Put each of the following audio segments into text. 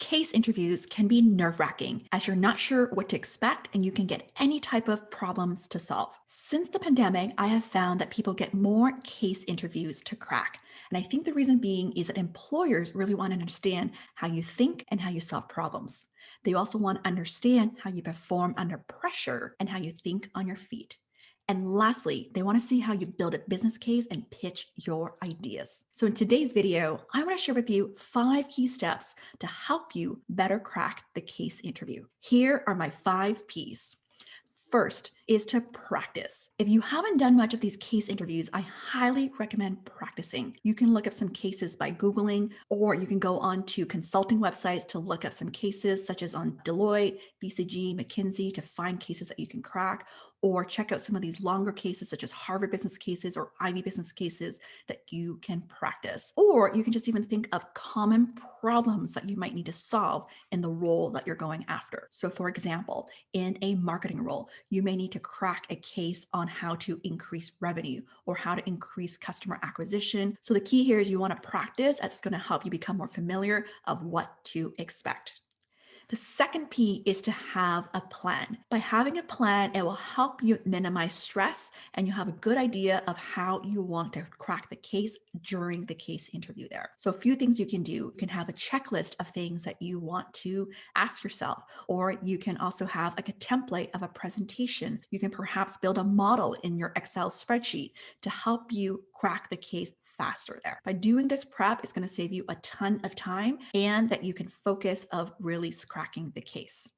Case interviews can be nerve-wracking as you're not sure what to expect and you can get any type of problems to solve. Since the pandemic, I have found that people get more case interviews to crack. And I think the reason being is that employers really want to understand how you think and how you solve problems. They also want to understand how you perform under pressure and how you think on your feet. And lastly, they want to see how you build a business case and pitch your ideas. So in today's video, I want to share with you 5 key steps to help you better crack the case interview. Here are my 5 Ps. First is to practice. If you haven't done much of these case interviews, I highly recommend practicing. You can look up some cases by Googling, or you can go on to consulting websites to look up some cases, such as on Deloitte, BCG, McKinsey, to find cases that you can crack, or check out some of these longer cases, such as Harvard business cases or Ivy business cases that you can practice. Or you can just even think of common problems that you might need to solve in the role that you're going after. So for example, in a marketing role, you may need to crack a case on how to increase revenue or how to increase customer acquisition. So the key here is you want to practice. That's going to help you become more familiar of what to expect. The second P is to have a plan. By having a plan, it will help you minimize stress and you have a good idea of how you want to crack the case during the case interview there. So a few things you can do. You can have a checklist of things that you want to ask yourself, or you can also have like a template of a presentation. You can perhaps build a model in your Excel spreadsheet to help you crack the case faster there. By doing this prep, it's going to save you a ton of time and that you can focus of really cracking the case.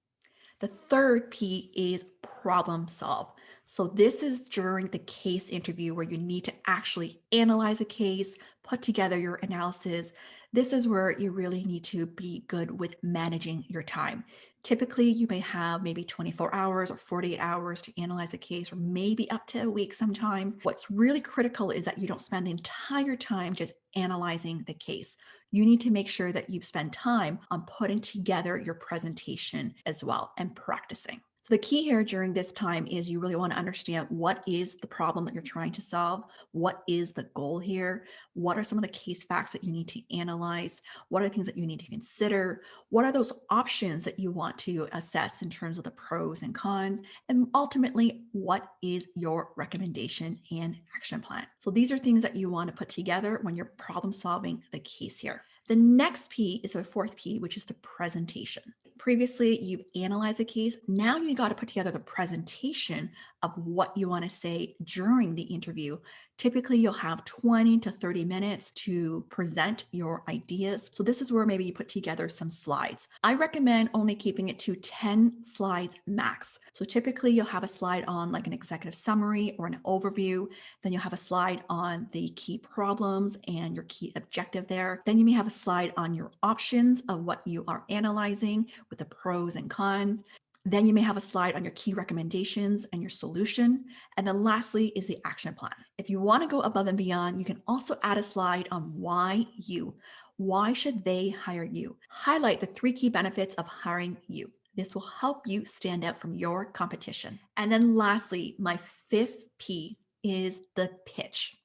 The third P is problem solve. So this is during the case interview where you need to actually analyze a case, put together your analysis. This is where you really need to be good with managing your time. Typically, you may have maybe 24 hours or 48 hours to analyze a case, or maybe up to a week sometime. What's really critical is that you don't spend the entire time just analyzing the case. You need to make sure that you spend time on putting together your presentation as well and practicing. So the key here during this time is you really want to understand what is the problem that you're trying to solve, what is the goal here, what are some of the case facts that you need to analyze, what are the things that you need to consider, what are those options that you want to assess in terms of the pros and cons, and ultimately, what is your recommendation and action plan. So these are things that you want to put together when you're problem solving the case here. The next P is the fourth P, which is the presentation. Previously, you've analyzed a case. Now you got to put together the presentation of what you want to say during the interview. Typically, you'll have 20 to 30 minutes to present your ideas. So this is where maybe you put together some slides. I recommend only keeping it to 10 slides max. So typically, you'll have a slide on like an executive summary or an overview. Then you'll have a slide on the key problems and your key objective there. Then you may have a slide on your options of what you are analyzing with the pros and cons. Then you may have a slide on your key recommendations and your solution. And then lastly is the action plan. If you want to go above and beyond, you can also add a slide on why you. Why should they hire you? Highlight the 3 key benefits of hiring you. This will help you stand out from your competition. And then lastly, my 5th P is the pitch.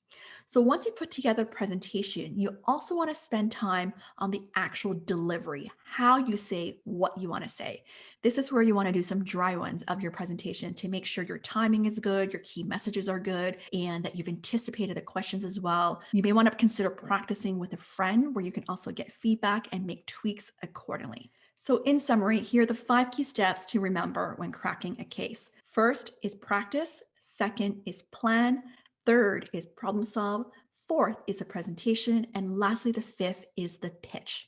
So once you put together a presentation, you also want to spend time on the actual delivery, how you say what you want to say. This is where you want to do some dry runs of your presentation to make sure your timing is good, your key messages are good, and that you've anticipated the questions as well. You may want to consider practicing with a friend where you can also get feedback and make tweaks accordingly. So in summary, here are the 5 key steps to remember when cracking a case. First is practice. Second is plan. Third is problem solve. Fourth is the presentation. And lastly, the 5th is the pitch.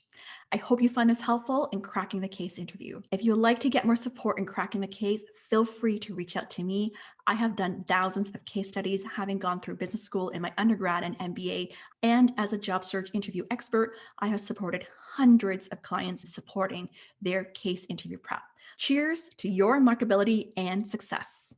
I hope you find this helpful in cracking the case interview. If you would like to get more support in cracking the case, feel free to reach out to me. I have done thousands of case studies, having gone through business school in my undergrad and MBA. And as a job search interview expert, I have supported hundreds of clients in supporting their case interview prep. Cheers to your remarkability and success.